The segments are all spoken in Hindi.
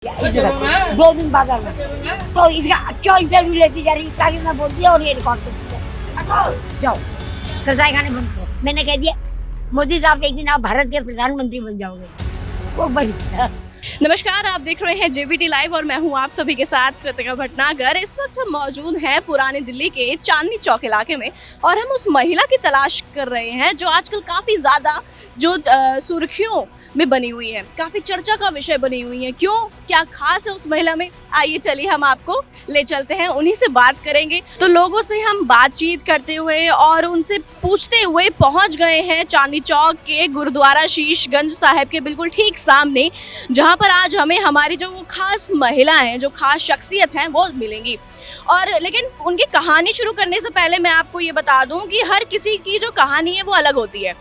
इस वक्त 2 दिन बाद आना तो इसका क्यों इंटरव्यू लेती जा रही है ताकि मैं बोलती है और ये रिकॉर्ड करती है। जाओ कसाई खाने बंद करो। मैंने कह दिया मोदी साहब एक दिन आप भारत के प्रधानमंत्री बन जाओगे। वो बन नमस्कार, आप देख रहे हैं जेबीटी लाइव और मैं हूं आप सभी के साथ कृतिका भटनागर। इस वक्त हम मौजूद हैं पुरानी दिल्ली के चांदनी चौक इलाके में और हम उस महिला की तलाश कर रहे हैं जो आजकल काफ़ी ज़्यादा जो सुर्खियों में बनी हुई है, काफ़ी चर्चा का विषय बनी हुई है। क्यों, क्या खास है उस महिला में? आइए चलिए हम आपको ले चलते हैं, उन्हीं से बात करेंगे। तो लोगों से हम बातचीत करते हुए और उनसे पूछते हुए पहुंच गए हैं चांदनी चौक के गुरुद्वारा शीशगंज साहिब के बिल्कुल ठीक सामने, जहां पर आज हमें हमारी जो वो खास महिला हैं, जो खास शख्सियत हैं, वो मिलेंगी। और लेकिन उनकी कहानी शुरू करने से पहले मैं आपको ये बता दूं कि हर किसी की जो कहानी है वो अलग होती है।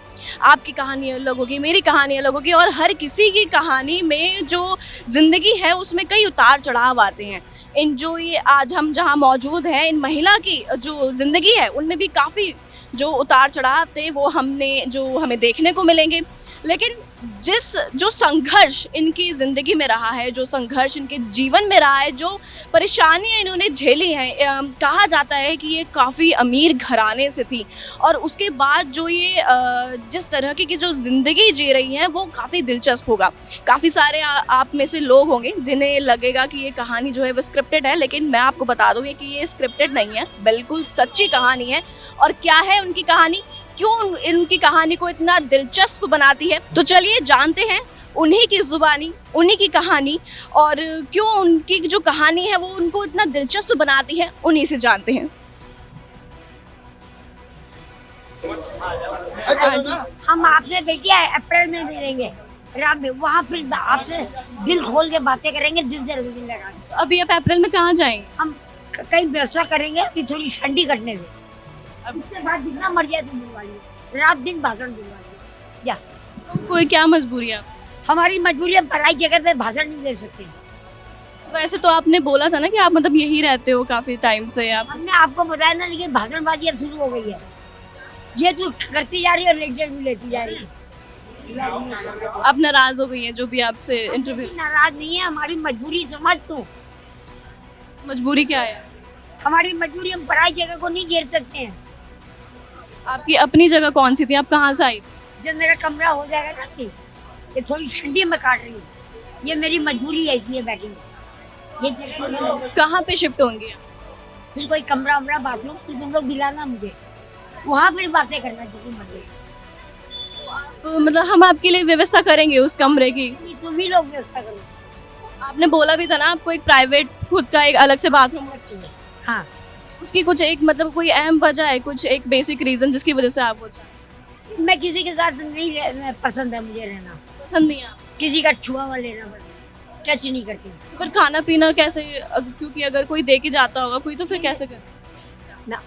आपकी कहानी अलग होगी, मेरी कहानी अलग होगी और हर किसी की कहानी में जो ज़िंदगी है उसमें कई उतार चढ़ाव आते हैं। इन जो ये आज हम जहाँ मौजूद हैं, इन महिला की जो ज़िंदगी है उनमें भी काफ़ी जो उतार चढ़ाव थे वो हमें देखने को मिलेंगे। लेकिन जो संघर्ष इनकी ज़िंदगी में रहा है, जो संघर्ष इनके जीवन में रहा है, जो परेशानियां इन्होंने झेली हैं, कहा जाता है कि ये काफ़ी अमीर घराने से थी और उसके बाद जो ये जिस तरह की जो ज़िंदगी जी रही हैं वो काफ़ी दिलचस्प होगा। काफ़ी सारे आप में से लोग होंगे जिन्हें लगेगा कि ये कहानी जो है वो स्क्रिप्टेड है, लेकिन मैं आपको बता दूँ कि ये स्क्रिप्टेड नहीं है, बिल्कुल सच्ची कहानी है। और क्या है उनकी कहानी, क्यों इनकी कहानी को इतना दिलचस्प बनाती है, तो चलिए जानते हैं उन्हीं की जुबानी, उन्हीं की कहानी और क्यों उनकी जो कहानी है वो उनको इतना दिलचस्प बनाती है, उन्हीं से जानते हैं। हम आपसे बेटिया अप्रैल में मिलेंगे रात में, वहाँ फिर आपसे दिल खोल के बातें करेंगे, दिल से दिल लगाएंगे। अभी आप अप्रैल में कहाँ जाएंगे? हम कहीं व्यवस्था करेंगे कि थोड़ी ठंडी कटने दे, उसके बाद जितना मर्जी है तुम दिलवा लीजिए, रात दिन भाषण दिलवा लीजिए। या कोई क्या मजबूरी है? हमारी मजबूरी है, पढ़ाई जगह पे भाषण नहीं दे सकते। वैसे तो आपने बोला था ना कि आप मतलब यही रहते हो काफी टाइम से। आप हमने आपको बताया ना, लेकिन भाषणबाजी अब शुरू हो गई है। ये तो करती जा रही है और लेक्चर भी लेती जा रही है। आप नाराज हो गई है जो भी आपसे इंटरव्यू? नाराज नहीं है, हमारी मजबूरी समझ तो। मजबूरी क्या है? हमारी मजबूरी, हम पढ़ाई जगह को नहीं घेर सकते हैं। आपकी अपनी जगह कौन सी थी? आप कहाँ से आई? जब मेरा कमरा हो जाएगा ना कि ये थोड़ी ठंडी में काट रही हूँ, ये मेरी मजबूरी है, इसलिए बैठी हूँ। ये जगह कहाँ पे शिफ्ट होंगी? फिर कोई कमरा वमरा बाथरूम फिर तुम लोग दिलाना मुझे, वहाँ फिर बातें करना जितनी मर्जी। तो मतलब हम आपके लिए व्यवस्था करेंगे उस कमरे की। तुम ही लोग व्यवस्था करो। आपने बोला भी था ना आपको एक प्राइवेट खुद का एक अलग से बाथरूम चाहिए। हाँ, उसकी कुछ एक मतलब कोई अहम वजह है, कुछ एक बेसिक रीजन जिसकी वजह से आप वो चाहते? मैं किसी के साथ नहीं पसंद है, मुझे रहना पसंद नहीं है आपको? किसी का छुआ हुआ लेना पसंद, टच नहीं करती। फिर खाना पीना कैसे? क्योंकि अगर कोई दे के जाता होगा कोई, तो फिर कैसे करते ना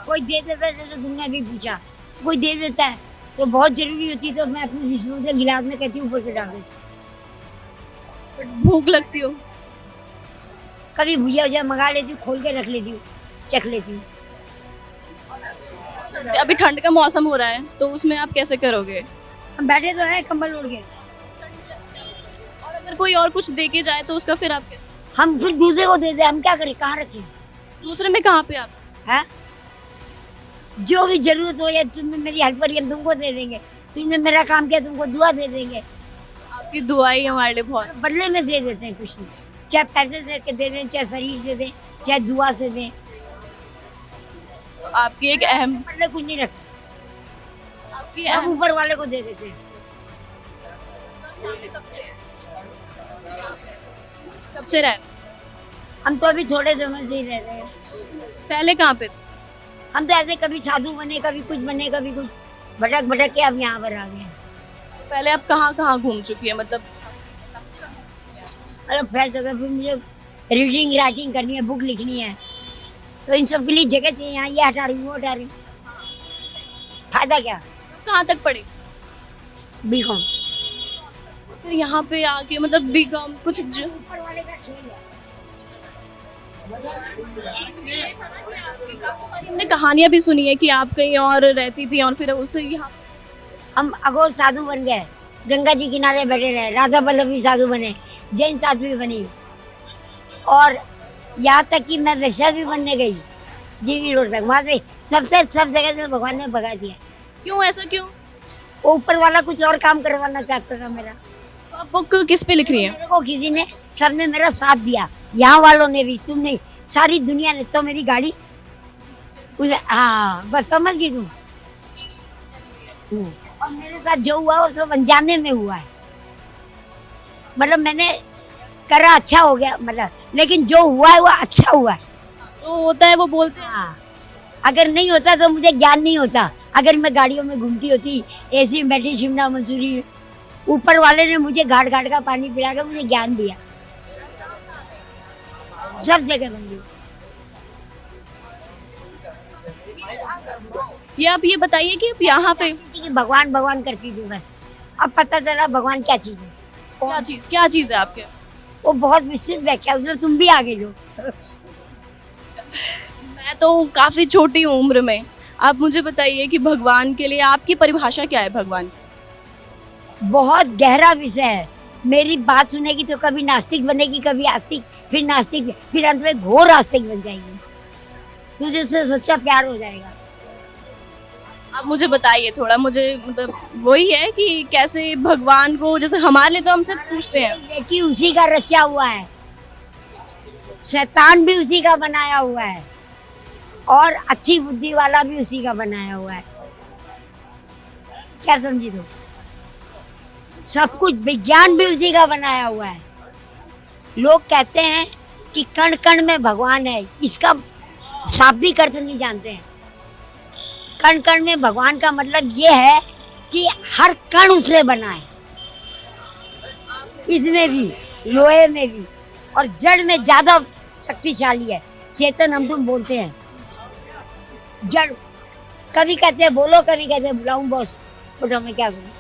कोई दे देता है, जैसे तुमने अभी पूछा, कोई दे देता है तो बहुत जरूरी होती है तो मैं अपनी डिस्पोजल गिलास में कहती हूँ ऊपर से डाल देती हूँ। भूख लगती हो? कभी भुजिया वुजिया मंगा लेती हूँ, खोल के रख लेती हूँ, चख लेती हूँ। अभी ठंड का मौसम हो रहा है तो उसमें आप कैसे करोगे? हम बैठे तो हैं कंबल ओढ़ के। और अगर कोई और कुछ दे के जाए तो उसका फिर आप क्या? हम फिर दूसरे को दे दे, हम क्या करें, कहाँ रखें? दूसरे में कहाँ पे आता है? जो भी जरूरत हो या तुमने मेरी हेल्प करी हम तुमको दे देंगे, तुमने मेरा काम किया तुमको दुआ दे देंगे। आपकी दुआ ही हमारे लिए बहुत। बदले में दे देते हैं कुछ नहीं, चाहे पैसे से के दे दें, चाहे शरीर से दें, चाहे दुआ से दें। आपकी एक अहम बदले कुछ नहीं रखते, आपकी सब ऊपर वाले को दे देते हैं। कब से रह? हम तो अभी थोड़े समय से ही रह रहे हैं। पहले कहाँ पे? हम तो ऐसे कभी साधु बने, कभी कुछ बने, कभी कुछ भटक भटक के अब यहाँ पर आ गए। पहले आप कहाँ कहाँ घूम चुकी है? मतलब फ्रेश अगर फिर मुझे रीडिंग राइटिंग करनी है, बुक लिखनी है, तो इन सब के लिए जगह चाहिए। यहाँ ये हटा रही हूँ, वो हटा रही हूँ, फायदा क्या? कहाँ तक पढ़ी? बीकॉम। फिर यहाँ पे आके मतलब बीकॉम कुछ ऊपर वाले का खेल है। हमने कहानियां भी सुनी है कि आप कहीं और रहती थी और फिर उससे यहाँ हम अघोर साधु बन गए, गंगा जी किनारे बैठे रहे, राधा वल्लभ भी साधु बने, जैन साध्वी बनी, और यहाँ तक कि मैं वैश्या भी बनने गई जीवी रोड तक। वहाँ से सब जगह से भगवान ने भगा दिया। क्यों, ऐसा क्यों? वो ऊपर वाला कुछ और काम करवाना चाहता था मेरा। तो आप बुक किस पे लिख रही हैं? मेरे को किसी ने, सबने मेरा साथ दिया, यहाँ वालों ने भी, तुम नहीं, सारी दुनिया ने। तो मेरी गाड़ी उसे, हाँ बस समझ गई तुम। और मेरे साथ जो हुआ वो सब अनजाने में हुआ है। मतलब मैंने करा, अच्छा हो गया, मतलब, लेकिन जो हुआ है वो अच्छा हुआ है। जो होता है वो बोलते हैं। हाँ, अगर नहीं होता तो मुझे ज्ञान नहीं होता। अगर मैं गाड़ियों में घूमती होती, एसी में बैठी शिमला मसूरी, ऊपर वाले ने मुझे घाट घाट का पानी पिला कर मुझे ज्ञान दिया। सब जगह बन गई। ये आप ये बताइए कि आप यहाँ पे कि भगवान भगवान करती थी बस। अब पता चला भगवान क्या चीज है। क्या चीज है आपके? वो बहुत विस्तृत व्याख्या, उसमें तुम भी आगे लो। मैं तो काफी छोटी हूँ उम्र में। आप मुझे बताइए कि भगवान के लिए आपकी परिभाषा क्या है भगवान की? बहुत गहरा विषय है। मेरी बात सुनेगी तो कभी नास्तिक बनेगी, कभी आस्तिक, फिर नास्तिक, फिर अंत में घोर आस्तिक बन जाएगी। तुझे उससे सच्चा प्यार हो जाएगा। आप मुझे बताइए थोड़ा, मुझे मतलब वही है कि कैसे भगवान को, जैसे हमारे लिए तो हमसे पूछते हैं। बेटी उसी का रचा हुआ है, शैतान भी उसी का बनाया हुआ है, और अच्छी बुद्धि वाला भी उसी का बनाया हुआ है। क्या समझी तुम? सब कुछ, विज्ञान भी उसी का बनाया हुआ है। लोग कहते हैं कि कण कण में भगवान है, इसका शाब्दिक अर्थ नहीं जानते हैं। कण कण में भगवान का मतलब ये है कि हर कण उसने बना है, इसमें भी, लोहे में भी, और जड़ में ज्यादा शक्तिशाली है। चेतन हम तुम बोलते हैं, जड़ कभी कहते हैं बोलो, कभी कहते हैं बुलाऊं बॉस, बोलो मैं क्या बोलूं।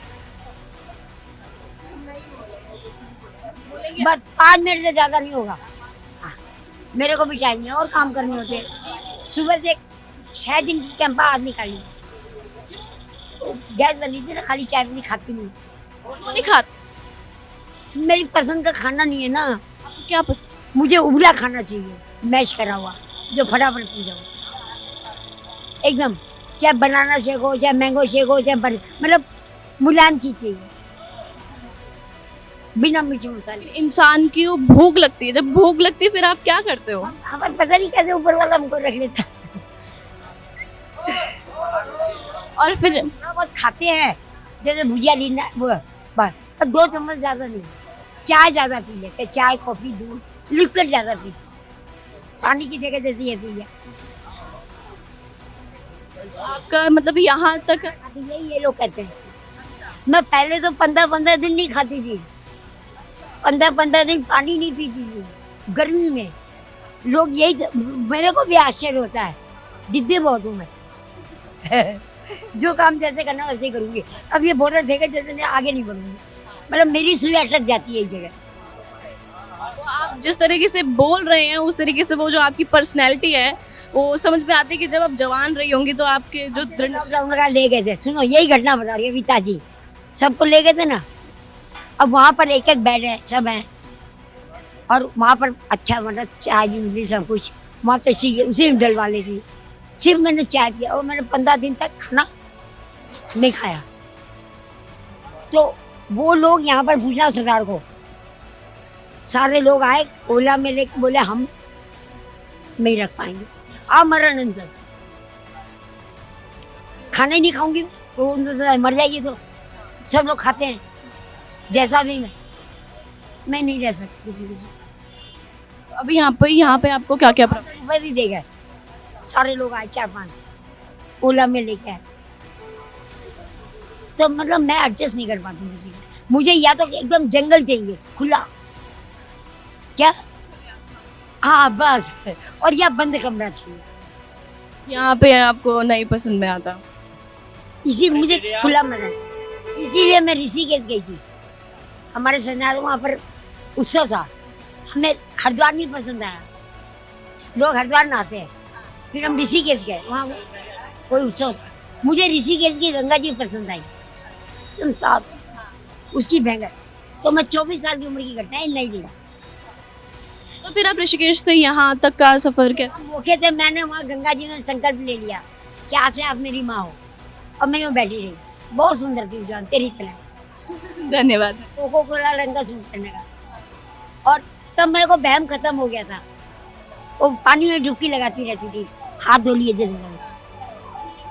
बस 5 मिनट से ज्यादा नहीं होगा। मेरे को भी टाइम नहीं है और काम करने होते हैं। सुबह से 6 दिन की कैंपा आज निकाली। गैस बनी थी ना, खाली चाय भी नहीं खाती नहीं। वो नहीं खाते? मेरी पसंद का खाना नहीं है ना। आपको क्या पसंद? मुझे उबला खाना चाहिए, मैश करा हुआ, जो फटाफट पी जाओ एकदम। चाहे बनाना शेक हो, चाहे मैंगो शेक हो, चाहे मतलब मुलायम चीज चाहिए, बिना मिर्च मसाले। इंसान की वो भूख लगती है, जब भूख लगती है फिर आप क्या करते हो? हमें पता नहीं कैसे ऊपर वाला हमको रख लेता। और फिर थोड़ा बहुत खाते हैं, जैसे भुजिया लीना वो बस, 2 चम्मच ज्यादा नहीं। चाय ज्यादा पी लेते, चाय कॉफी दूध, लिक्विड ज्यादा पीते, पानी की जगह जैसे ये पी लिया। आपका मतलब यहाँ तक यही ये लोग कहते हैं। मैं पहले तो 15-15 दिन नहीं खाती थी, 15-15 दिन पानी नहीं पीती थी गर्मी में। लोग यही, मेरे को भी आश्चर्य होता है, जिद्दी बहुत हूँ मैं। जो काम जैसे करना वैसे ही करूँगी। अब ये बॉर्डर फेंके जैसे आगे नहीं बढ़ूंगी, मतलब मेरी सुई अटक जाती है एक जगह। तो आप जिस तरीके से बोल रहे हैं उस तरीके से वो जो आपकी पर्सनैलिटी है वो समझ में आती है कि जब आप जवान रही होंगी तो आपके जो लॉकडाउन ले गए थे, सुनो यही घटना बता रही है पिताजी, सबको ले गए थे ना। अब वहाँ पर एक एक बेड है, सब है, और वहाँ पर अच्छा मतलब चाय भी मिली, सब कुछ वहाँ तो उसी में डलवा लेती। सिर्फ मैंने चाय पिया और मैंने 15 दिन तक खाना नहीं खाया। तो वो लोग यहाँ पर पूछना सरदार को, सारे लोग आए ओला में लेकर, बोले हम नहीं रख पाएंगे, मरण अंतर खाना ही नहीं खाऊंगी तो उनसे मर जाएगी। तो सब लोग खाते हैं, जैसा भी मैं नहीं रह सकती किसी से। अभी यहाँ पे आपको क्या क्या प्रॉब्लम? रुपये भी दे गए, सारे लोग आए 4-5 ओला में लेके आए। तो मतलब मैं एडजस्ट नहीं कर पाती किसी को। मुझे या तो एकदम जंगल चाहिए खुला, क्या, हाँ बस, और या बंद कमरा चाहिए। यहाँ पे आपको नहीं पसंद में आता? इसी मुझे खुला मना, इसीलिए मैं ऋषिकेश गई थी। हमारे सन्यासी वहाँ पर उत्सव था, हमें हरिद्वार नहीं पसंद आया, लोग हरिद्वार नहाते हैं। फिर हम ऋषिकेश गए, वहाँ कोई उत्सव था, मुझे ऋषिकेश की गंगा जी पसंद आई, एकदम साफ। उसकी भयंकर। तो मैं 24 साल की उम्र की घटना है, नहीं लिया। तो फिर आप ऋषिकेश से यहाँ तक का सफर कैसे? मौके थे, मैंने वहाँ गंगा जी में संकल्प ले लिया कि आज से आप मेरी माँ हो, और मैं यूँ बैठी रही। बहुत सुंदर थी जान, तेरी तरह। धन्यवाद। कोको कोला रंग का सूट पहनने का। और तब मेरे को वहम खत्म हो गया था। वो पानी में डुबकी लगाती रहती थी, हाथ धो लिए जल्दी,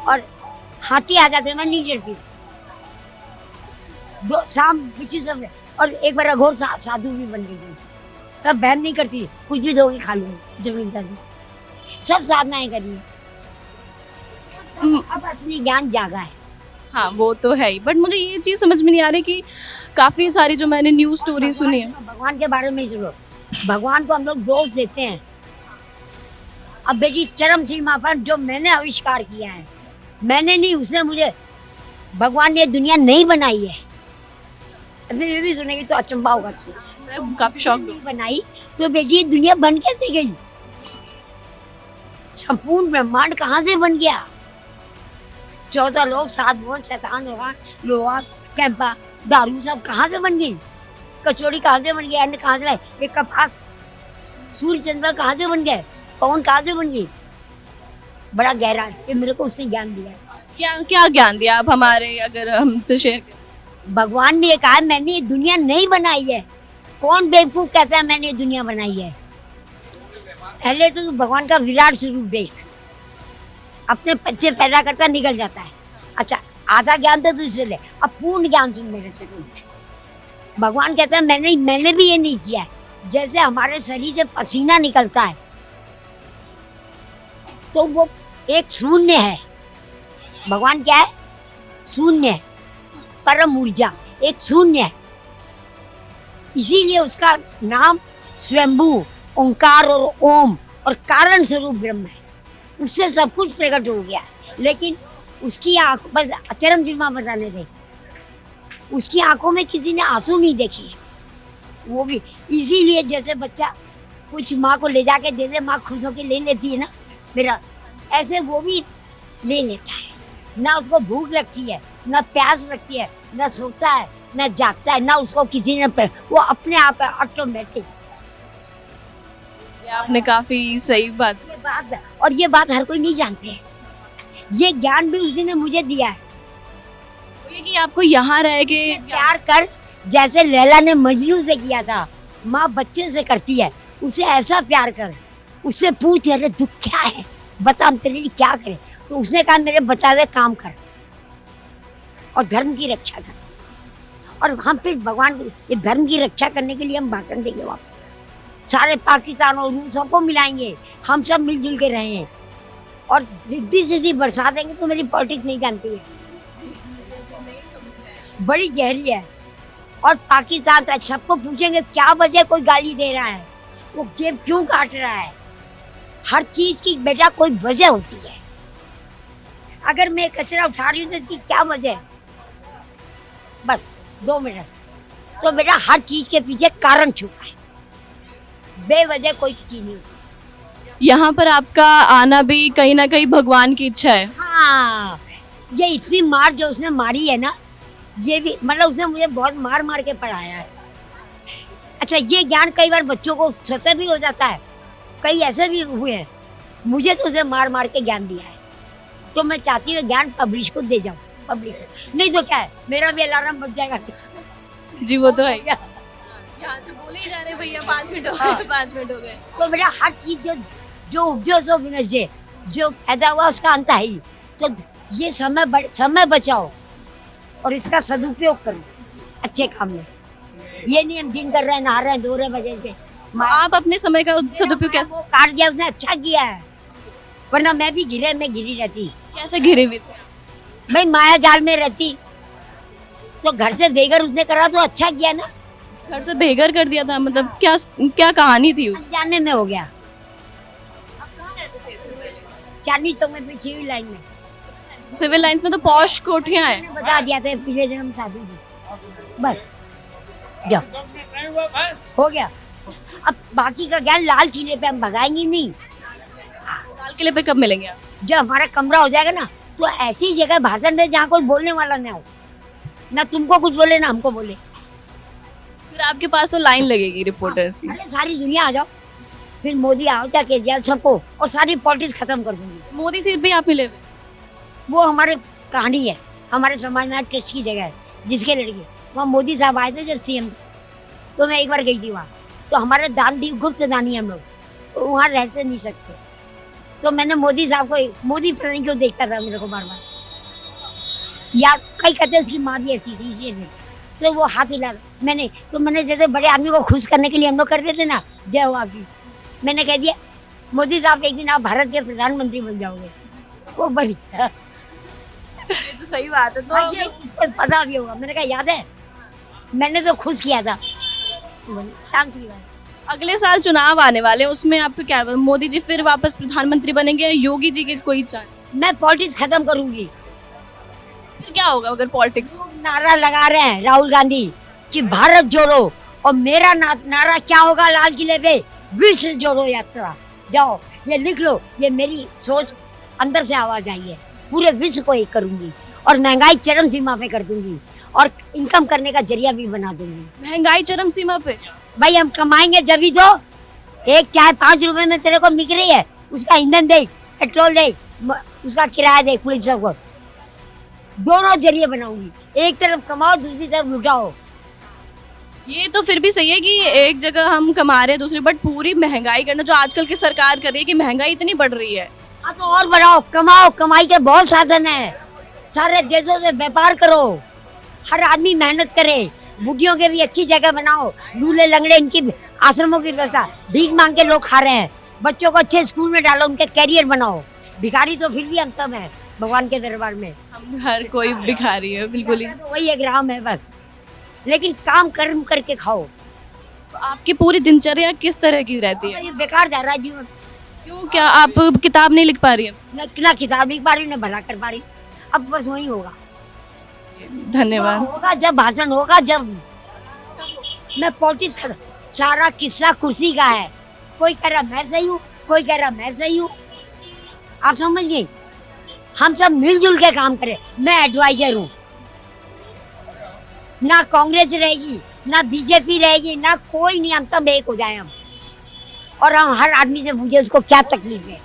और हाथी आ जाते, मैं नहीं डरती थी। दो शाम बिच्छू सब, और एक बार अघोर साधु भी बन गई थी। तब बहन नहीं करती, कुछ भी दोगे खा लूंगी, जमीन का भी सब साधनाएं करी। अब असली ज्ञान जागा है। हाँ वो तो है ही, बट मुझे ये चीज़ समझ में नहीं आ रही कि काफ़ी सारी जो मैंने न्यूज़ स्टोरी सुनी है। भगवान के बारे में ही सुनो। भगवान को हम लोग दोष देते हैं। अब बेटी चरम सीमा पर जो मैंने आविष्कार किया है, मैंने नहीं, उसने मुझे, भगवान ने दुनिया नहीं बनाई है। अभी ये भी सुनेगी तो अचंभा होगा। मैं काफ़ी शौक बनाई तो बेटी दुनिया बन कैसे गई? संपूर्ण ब्रह्मांड कहाँ से बन गया? 14 लोग, 7 भुवन, शैतान, लोहा, कैंपा, दारू सब कहाँ से बन गई? कचौड़ी कहाँ से बन गई? अन्न कहाँ से? ये कपास, सूर्य चंद्र कहाँ से बन गए? पवन कहाँ से बन गई? बड़ा गहरा है, ये मेरे को उससे ज्ञान दिया है। क्या क्या ज्ञान दिया आप हमारे, अगर हमसे शेयर करें? भगवान ने कहा मैंने ये दुनिया नहीं बनाई है। कौन बेवकूफ कहता है मैंने ये दुनिया बनाई है? पहले तो तू भगवान का विराट स्वरूप देख, अपने बच्चे पैदा करता निकल जाता है। अच्छा, आधा ज्ञान तो तुझसे ले, अब पूर्ण ज्ञान सुन मेरे से। भगवान कहता है मैंने भी ये नहीं किया है। जैसे हमारे शरीर से पसीना निकलता है तो वो एक शून्य है। भगवान क्या है? शून्य है, परम ऊर्जा, एक शून्य है। इसीलिए उसका नाम स्वयंभू, ओंकार और ओम और कारण स्वरूप ब्रह्म है। उससे सब कुछ प्रकट हो गया। लेकिन उसकी आंख, बस चरम सीमा बताने दे, उसकी आंखों में किसी ने आंसू नहीं देखे। वो भी इसीलिए जैसे बच्चा कुछ माँ को ले जाके दे दे, माँ खुश होकर ले लेती है ना मेरा, ऐसे वो भी ले लेता है। ना उसको भूख लगती है, ना प्यास लगती है, ना सोता है, ना जागता है, ना उसको किसी ने वो अपने आप है, ऑटोमेटिक। आपने काफी सही बात। ये बात, और ये बात हर कोई नहीं जानते। ये ज्ञान भी उसी ने मुझे दिया है। ये कि आपको यहाँ रह के प्यार कर, जैसे लैला ने मजनू से किया था, माँ बच्चे से करती है, उसे ऐसा प्यार कर। उससे पूछ, अरे दुख क्या है, बता, हम तेरे लिए क्या करें? तो उसने कहा मेरे बताए काम कर और धर्म की रक्षा कर। और हम फिर भगवान ये धर्म की रक्षा करने के लिए हम भाषण देंगे वहाँ, सारे पाकिस्तान और रूस सबको मिलाएंगे, हम सब मिलजुल के रहें और रिद्धि सिद्धि बरसा देंगे। तो मेरी पॉलिटिक्स नहीं जानती है, बड़ी गहरी है। और पाकिस्तान का सबको पूछेंगे क्या वजह कोई गाली दे रहा है, वो जेब क्यों काट रहा है। हर चीज की बेटा कोई वजह होती है। अगर मैं कचरा उठा रही हूँ तो इसकी क्या वजह है? बस 2 मिनट। तो बेटा हर चीज के पीछे कारण छुपा है, बेवजह कोई चीज नहीं होती। यहाँ पर आपका आना भी कहीं ना कहीं भगवान की इच्छा है। हाँ, ये इतनी मार जो उसने मारी है ना, ये भी मतलब उसने मुझे बहुत मार मार के पढ़ाया है। अच्छा, ये ज्ञान कई बार बच्चों को स्वतः भी हो जाता है, कई ऐसे भी हुए हैं। मुझे तो उसे मार मार के ज्ञान दिया है। तो मैं चाहती हूँ ज्ञान पब्लिश को दे जाऊँ, पब्लिक को। नहीं तो क्या है, मेरा भी अलार्म बज जाएगा। जी वो तो है। यहाँ से बोले ही जा रहे भैया 5 मिनट हो गए, 5 मिनट हो गए। तो मेरा हर चीज जो उपजो सो विनश्य, जो पैदा हुआ उसका अंत है ही। तो ये समय बचाओ और इसका सदुपयोग करो अच्छे काम में। ये नहीं हम दिन कर रहे हैं, नहा रहे हैं, धो रहे वजह से। आप अपने समय का सदुपयोग कैसे? वो काट दिया उसने, अच्छा किया है, वरना मैं भी घिरे में घिरी रहती। कैसे घिरे हुए थे? मैं माया जाल में रहती, तो घर से बेघर उसने करा तो अच्छा किया ना। घर से बेघर कर दिया था, मतलब क्या क्या कहानी थी उस? जाने में हो गया। चांदनी चौक में, सिविल लाइन में। सिविल लाइंस में तो पॉश कोठियां हैं। बता दिया था पिछले जन्म शादी थी, बस जाओ हो गया। अब बाकी का ज्ञान लाल किले पे हम भगाएंगे नहीं। लाल किले पे कब मिलेंगे आप? जब हमारा कमरा हो जाएगा ना, तो ऐसी जगह भाषण दे जहाँ कोई बोलने वाला ना हो। ना तुमको कुछ बोले ना हमको बोले। फिर आपके पास तो लाइन लगेगी रिपोर्टर्स की। अरे सारी दुनिया आ जाओ, फिर मोदी आओ चाहे केजरीवाल, सबको, और सारी पॉलिटिक्स खत्म कर दूंगी। मोदी से भी आप मिले हुए? वो हमारे कहानी है, हमारे समाज में ट्रस्ट की जगह है जिसके लड़के वहाँ मोदी साहब आए थे जब सीएम, तो मैं एक बार गई थी वहाँ। तो हमारे दान दी गुप्त दानी हम लोग, तो वहाँ रहते नहीं सकते। तो मैंने मोदी साहब को, मोदी पता नहीं क्यों देखता था मेरे को बार बार, या कई कहते उसकी माँ भी ऐसी थी इसलिए नहीं। तो वो हाथ हिला, मैंने जैसे बड़े आदमी को खुश करने के लिए हम लोग कर देते ना, जय हो आपकी, मैंने कह दिया मोदी साहब एक दिन आप भारत के प्रधानमंत्री बन जाओगे। वो बनी। ये तो सही बात है। तो हाँ, ये पता भी होगा, मैंने कहा याद है, मैंने तो खुश किया था। चांस की बात। अगले साल चुनाव आने वाले हैं, उसमें आपको क्या, मोदी जी फिर वापस प्रधानमंत्री बनेंगे, योगी जी के कोई चांस? मैं पॉलिटिक्स खत्म करूंगी। फिर क्या होगा अगर पॉलिटिक्स? नारा लगा रहे हैं राहुल गांधी कि भारत जोड़ो, और मेरा नारा क्या होगा लाल किले पे, विश्व जोड़ो यात्रा। जाओ ये लिख लो, ये मेरी सोच अंदर से आवाज आई है। पूरे विश्व को एक करूंगी और महंगाई चरम सीमा पे कर दूंगी और इनकम करने का जरिया भी बना दूंगी। महंगाई चरम सीमा पे? भाई हम कमाएंगे जब ही तो। एक चाय 5 रुपए में तेरे को बिक रही है, उसका ईंधन दे, पेट्रोल दे, उसका किराया दे, पुलिस को, दोनों जरिए बनाऊंगी। एक तरफ कमाओ, दूसरी तरफ लुटाओ। ये तो फिर भी सही है कि एक जगह हम कमा रहे हैं दूसरी, बट पूरी महंगाई करना जो आजकल की सरकार कर रही है कि महंगाई इतनी बढ़ रही है। हाँ तो और बढ़ाओ, कमाओ, कमाई के बहुत साधन है। सारे देशों से व्यापार करो, हर आदमी मेहनत करे, बुढ़ियों के भी अच्छी जगह बनाओ, लूले लंगड़े इनकी आश्रमों की व्यवस्था, भीख मांग के लोग खा रहे हैं, बच्चों को अच्छे स्कूल में डालो, उनके कैरियर बनाओ। भिखारी तो फिर भी हम सब है भगवान के दरबार में, हम हर कोई भिखारी है बिल्कुल ही। तो वही एक राम है बस, लेकिन काम कर्म करके खाओ। तो आपकी पूरी दिनचर्या किस तरह की रहती है? ये बेकार जा रहा है जीवन। क्यों, क्या आप किताब नहीं लिख पा रही हैं? ना किताब लिख पा रही, ना भला कर पा रही। अब बस वही होगा, धन्यवाद। होगा जब भाषण होगा, जब मैं पॉलिटिक्स सारा किस्सा कुर्सी का है। कोई कह रहा मैं सही हूँ, कोई कह रहा मैं सही हूँ। आप समझ गई, हम सब मिलजुल के काम करें। मैं एडवाइजर हूँ, ना कांग्रेस रहेगी, ना बीजेपी रहेगी, ना कोई नहीं, हम सब एक हो जाए हम। और हम हर आदमी से पूछे उसको क्या तकलीफ है।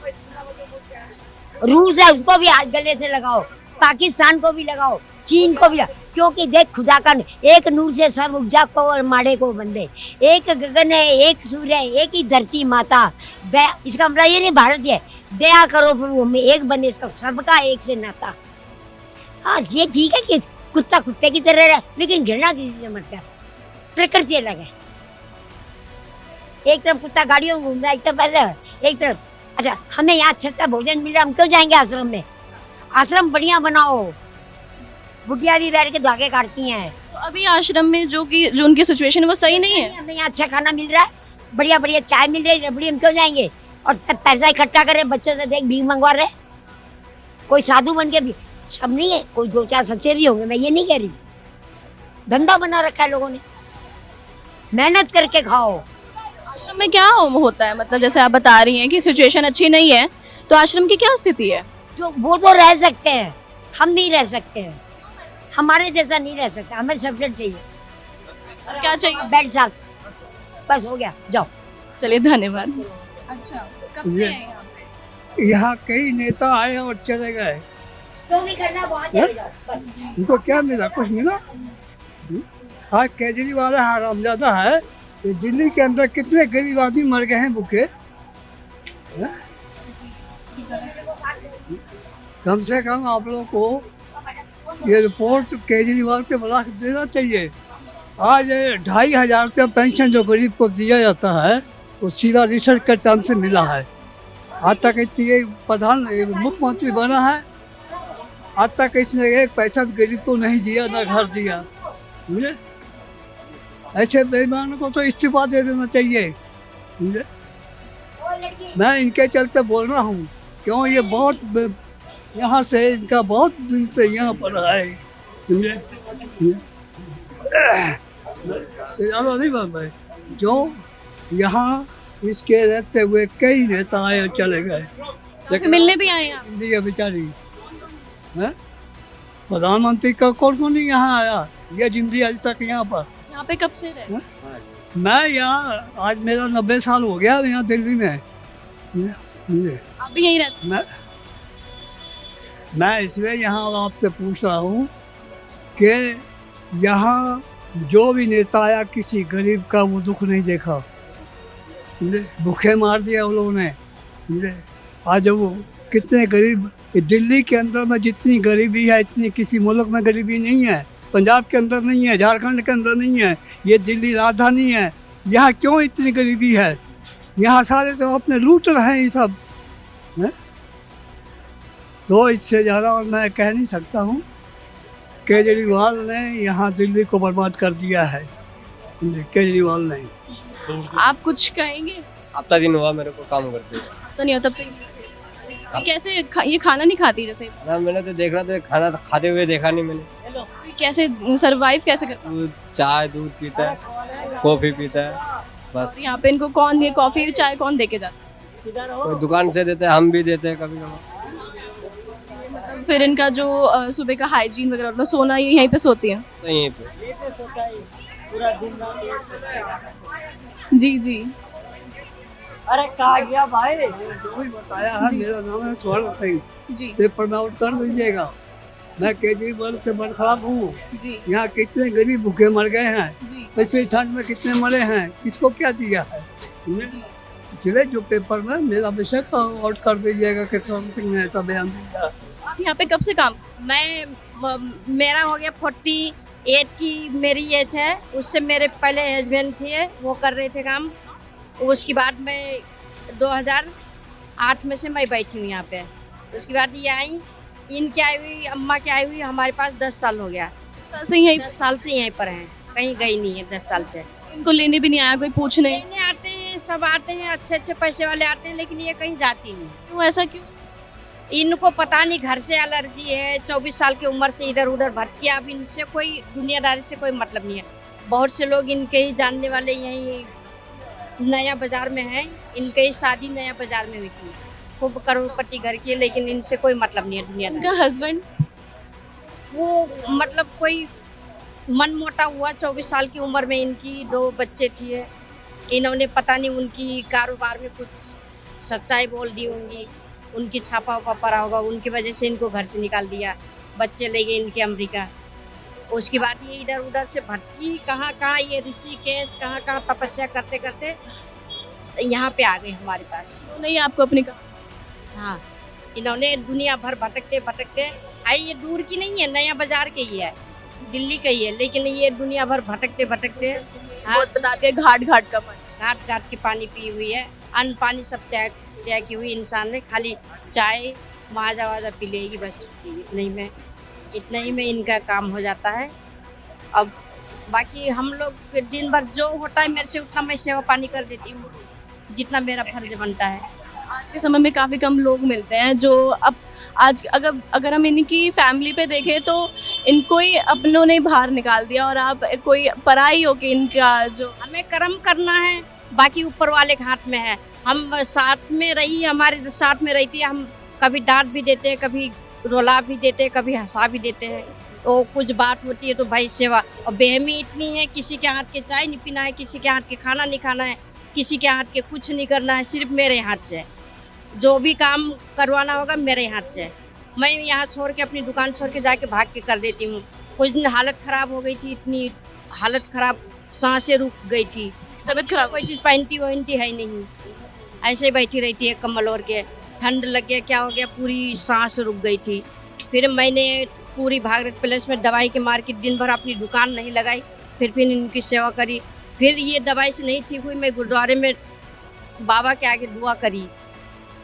रूस है उसको भी हाथ गले से लगाओ, पाकिस्तान को भी लगाओ, चीन को भी लगाओ, क्योंकि देख खुदा का एक नूर से सब उपजा को और माड़े को बंदे, एक गगन है, एक सूर्य है, एक ही धरती माता। दया, इसका मतलब ये नहीं भारत है, दया करो प्रभु हमें एक बने, सब सबका एक से नाता। हाँ ये ठीक है कि कुत्ता कुत्ते की तरह रहे, लेकिन घृणा किसी से मत कर। प्रकृति अलग है, एक तरफ कुत्ता गाड़ियों में घूम रहा है, एक तरफ ऐसा, एक तरफ अच्छा हमें यहाँ अच्छा भोजन मिल रहा है, हम क्यों जाएंगे आश्रम में? आश्रम बढ़िया बनाओ, बुढ़िया भी बैठ के धागे काटती हैं। तो अभी आश्रम में जो उनकी सिचुएशन है वो सही नहीं है। हमें यहाँ अच्छा खाना मिल रहा है, बढ़िया बढ़िया चाय मिल रही है, रबड़ी, हम क्यों जाएंगे? और पैसा इकट्ठा करे, बच्चों से देख भीख मंगवा रहे। कोई साधु बन के भी सब नहीं है, कोई 2-4 सच्चे भी होंगे, मैं ये नहीं कह रही। धंधा बना रखा है लोगों ने, मेहनत करके खाओ। आश्रम में क्या होता है, मतलब जैसे आप बता रही हैं कि सिचुएशन अच्छी नहीं है, तो आश्रम की क्या स्थिति है? जो वो तो रह सकते हैं, हम नहीं रह सकते हैं, हमारे जैसा नहीं रह सकता, हमें सेपरेट चाहिए। क्या चाहिए? बेड साथ, बस हो गया, जाओ। चलिए धन्यवाद। अच्छा, कब से हैं यहाँ पे? यहाँ कई नेता आए और चले गए, जो भी करना वो आ जाएगा। उनको क्या मिला? कुछ मिला? आज केजरीवाल हरामजादा है, ये दिल्ली के अंदर कितने गरीब आदमी मर गए हैं भूखे। कम से कम आप लोग को ये रिपोर्ट केजरीवाल के ब्लॉक देना चाहिए। आज 2500 रुपया पेंशन जो गरीब को दिया जाता है वो सीधा रिसर्च के टाइम से मिला है। आज तक इतनी मुख्यमंत्री बना है, आज तक इसने एक पैसा भी गरीब को नहीं दिया, ना घर दिया। समझे? ऐसे बेईमानों को तो इस्तीफा दे देना चाहिए। समझे? मैं इनके चलते बोल रहा हूँ, क्यों ये बहुत यहाँ से इनका बहुत दिन से यहाँ पर है। समझे? ज़्यादा नहीं बन भाई, जो यहाँ इसके रहते हुए कई नेता आए और चले गए, लेकिन मिलने भी आए आप? दिया बेचारी है। प्रधानमंत्री का कौन नहीं यहाँ आया, ये जिंदगी आज तक यहाँ पर। यहाँ पे कब से रहे? मैं यहाँ आज मेरा 90 साल हो गया यहाँ दिल्ली में। समझे? आप भी यहीं रहते मैं इसलिए यहाँ आपसे पूछ रहा हूँ कि यहाँ जो भी नेता आया किसी गरीब का वो दुख नहीं देखा। समझे? भूखे मार दिया उन लोगों ने। समझे? आज वो कितने गरीब, दिल्ली के अंदर में जितनी गरीबी है इतनी किसी मुल्क में गरीबी नहीं है। पंजाब के अंदर नहीं है, झारखंड के अंदर नहीं है, ये दिल्ली राजधानी है। यहाँ क्यों इतनी गरीबी है? यहाँ सारे तो अपने लूट रहे हैं ये सब है? तो इससे ज़्यादा और मैं कह नहीं सकता हूँ। केजरीवाल ने यहाँ दिल्ली को बर्बाद कर दिया है। केजरीवाल ने। आप कुछ कहेंगे? हफ्ता दिन हुआ मेरे को काम करते हुए। तो नहीं हो तब से ये कैसे ये खाना नहीं खाती जैसे? ना मैंने तो देख रहा था, खाना खाते हुए देखा नहीं मैंने। कैसे सरवाइव कैसे करता? दूध चाय दूध पीता है, कॉफी पीता है बस। और यहाँ पे इनको कौन ये कॉफी चाय कौन देके जाता है? कोई दुकान से देते हैं, हम भी देते हैं कभी कभी। मतलब फिर इनका जो सुबह का हाइजीन वगैरह होता है, सोना ये यहीं पे सोती है? तो यहीं पे जी जी। अरे कहा गया भाई, जो भी बताया है। मेरा नाम है स्वर्ण सिंह। जी पेपर में आउट कर दीजिएगा। मैं केजरीवाल से बरखलाफ हूँ। जी यहाँ कितने गरीब भूखे मर गए हैं, जी ऐसे ठंड में कितने मरे हैं, किसको क्या दिया है? इसलिए जो पेपर में मेरा विषय का आउट कर दीजिएगा कि स्वर्ण सिंह ने ऐसा बयान दिया। आप यहाँ पे कब से काम? मेरा हो गया 48 की मेरी एज है। उससे मेरे पहले हस्बैंड थे, वो कर रहे थे काम। उसके बाद मैं 2008 में से मैं बैठी हूँ यहाँ पे। उसके बाद ये आई, इनकी आई हुई, अम्मा की आई हुई हमारे पास 10 साल हो गया। 10 साल से यहीं 10 साल से यहीं पर हैं, कहीं गई नहीं है 10 साल से। इनको लेने भी नहीं आया कोई पूछने? लेने आते हैं, सब आते हैं, अच्छे अच्छे पैसे वाले आते हैं, लेकिन ये कहीं जाती नहीं। क्यों ऐसा क्यों? इनको पता नहीं, घर से एलर्जी है। 24 साल की उम्र से इधर उधर भटकी। अब इनसे कोई दुनियादारी से कोई मतलब नहीं है। बहुत से लोग इनके ही जानने वाले यहीं नया बाजार में हैं। इनके ही शादी नया बाजार में हुई थी, खूब करोड़पति घर की, लेकिन इनसे कोई मतलब नहीं है दुनियादारी। इनका हस्बैंड वो मतलब कोई मन मोटा हुआ। 24 साल की उम्र में इनकी 2 बच्चे थे। इन्होंने पता नहीं उनकी कारोबार में कुछ सच्चाई बोल दी होंगी, उनकी छापा वापा पड़ा होगा, उनकी वजह से इनको घर से निकाल दिया। बच्चे ले गए इनके अमेरिका। उसके बाद ये इधर उधर से भटकी, कहाँ कहाँ ये ऋषिकेश, कहाँ कहाँ तपस्या करते करते यहाँ पे आ गए हमारे पास। तो नहीं आपको अपनी कहा? हाँ, इन्होंने दुनिया भर भटकते भटकते आई। ये दूर की नहीं है, नया बाजार के ही है, दिल्ली का ही है, लेकिन ये दुनिया भर भटकते भटकते बहुत बताते हैं घाट घाट का पानी। घाट घाट की पानी पी हुई है। अन्न पानी सब त्याग की हुई इंसान ने, खाली चाय माजा वाजा पी लेगी बस। इतना ही में इनका काम हो जाता है। अब बाकी हम लोग दिन भर जो होता है मेरे से उतना मैं सेवा पानी कर देती हूँ, जितना मेरा फर्ज बनता है। आज के समय में काफ़ी कम लोग मिलते हैं जो अब आज अगर हम इनकी फैमिली पे देखें तो इनको ही अपनों ने बाहर निकाल दिया और आप कोई पराई हो कि इनका जो हमें कर्म करना है, बाकी ऊपर वाले के हाथ में है। हम साथ में रही, हमारे साथ में रहती है। हम कभी डांट भी देते हैं, कभी रुला भी देते हैं, कभी हंसा भी देते हैं। तो कुछ बात होती है तो भाई सेवा। और बेहमी इतनी है, किसी के हाथ के चाय नहीं पीना है, किसी के हाथ के खाना नहीं खाना है, किसी के हाथ के कुछ नहीं करना है, सिर्फ मेरे हाथ से। जो भी काम करवाना होगा मेरे हाथ से। मैं यहाँ छोड़ के, अपनी दुकान छोड़ के जाके भाग के कर देती हूँ। कुछ दिन हालत ख़राब हो गई थी, इतनी हालत ख़राब, सांसें रुक गई थी, तबीयत खराब। कोई चीज़ पहनती वहनती है नहीं, ऐसे ही बैठी रहती है कम्बल ओढ़ के। ठंड लग गया, क्या हो गया, पूरी सांस रुक गई थी। फिर मैंने पूरी भागरथ प्लेस में दवाई के मार्केट दिन भर अपनी दुकान नहीं लगाई, फिर इनकी सेवा करी। फिर ये दवाई से नहीं ठीक हुई, मैं गुरुद्वारे में बाबा के आगे दुआ करी।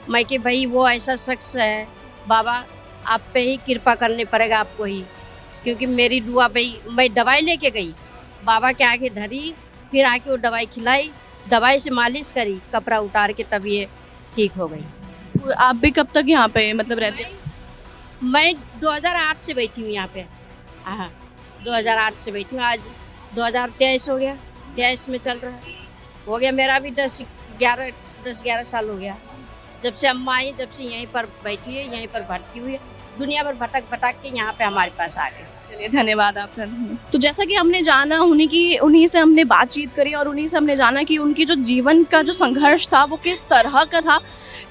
मैं कि भाई वो ऐसा शख्स है, बाबा आप पे ही कृपा करने पड़ेगा आपको ही, क्योंकि मेरी दुआ भाई। मैं दवाई लेके गई, बाबा के आगे धरी, फिर आके वो दवाई खिलाई, दवाई से मालिश करी, कपड़ा उतार के तब ये ठीक हो गई। आप भी कब तक यहाँ पे मतलब रहते हैं? मैं 2008 से बैठी हूँ यहाँ पे। हाँ, 2008 से बैठी हूँ। आज 2023 हो गया, 23 में चल रहा है। हो गया मेरा भी 10-11 साल हो गया जब से अम्मा आई, जब से यहीं पर बैठी है, यहीं पर भटकी हुई है। दुनिया भर भटक भटक के यहाँ पे हमारे पास आ गए। चलिए धन्यवाद आपका। तो जैसा कि हमने जाना उन्हीं से हमने बातचीत करी और उन्हीं से हमने जाना कि उनकी जो जीवन का जो संघर्ष था वो किस तरह का था,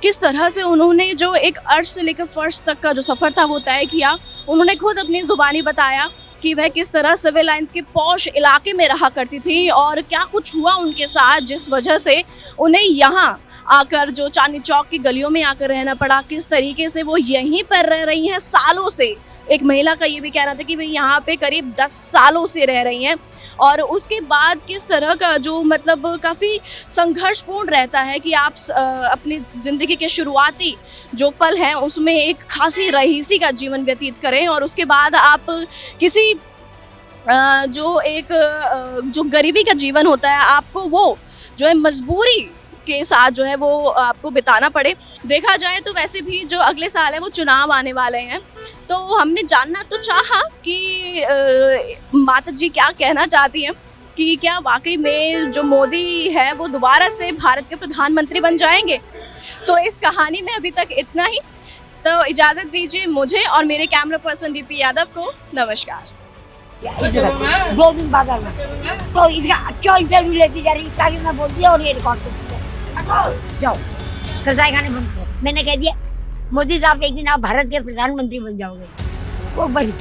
किस तरह से उन्होंने जो एक अर्श से लेकर फर्श तक का जो सफ़र था वो तय किया। उन्होंने खुद अपनी ज़ुबानी बताया कि वह किस तरह सिविल लाइंस के पॉश इलाके में रहा करती थी और क्या कुछ हुआ उनके साथ जिस वजह से उन्हें यहाँ आकर जो चांदनी चौक की गलियों में आकर रहना पड़ा, किस तरीके से वो यहीं पर रह रही हैं सालों से। एक महिला का ये भी कहना था कि भाई यहाँ पे करीब 10 सालों से रह रही हैं और उसके बाद किस तरह का जो मतलब काफ़ी संघर्षपूर्ण रहता है कि आप अपनी ज़िंदगी के शुरुआती जो पल हैं उसमें एक खासी रईसी का जीवन व्यतीत करें और उसके बाद आप किसी जो गरीबी का जीवन होता है आपको वो जो है मजबूरी के साथ जो है वो आपको बिताना पड़े। देखा जाए तो वैसे भी जो अगले साल है वो चुनाव आने वाले हैं, तो हमने जानना तो चाहा कि माता जी क्या कहना चाहती हैं कि क्या वाकई में जो मोदी है वो दोबारा से भारत के प्रधानमंत्री बन जाएंगे। तो इस कहानी में अभी तक इतना ही। तो इजाज़त दीजिए मुझे और मेरे कैमरा पर्सन दीपी यादव को। नमस्कार। दो दिन बाद आना, तो इसका क्यों इंटरव्यू लेती जा रही ताकि मैं बोल दिया और ये रिकॉर्ड कर दिया। जाओ कसाई खाने बंद करो। मैंने कह दिया मोदी साहब एक दिन आप भारत के प्रधानमंत्री बन जाओगे। वो बनी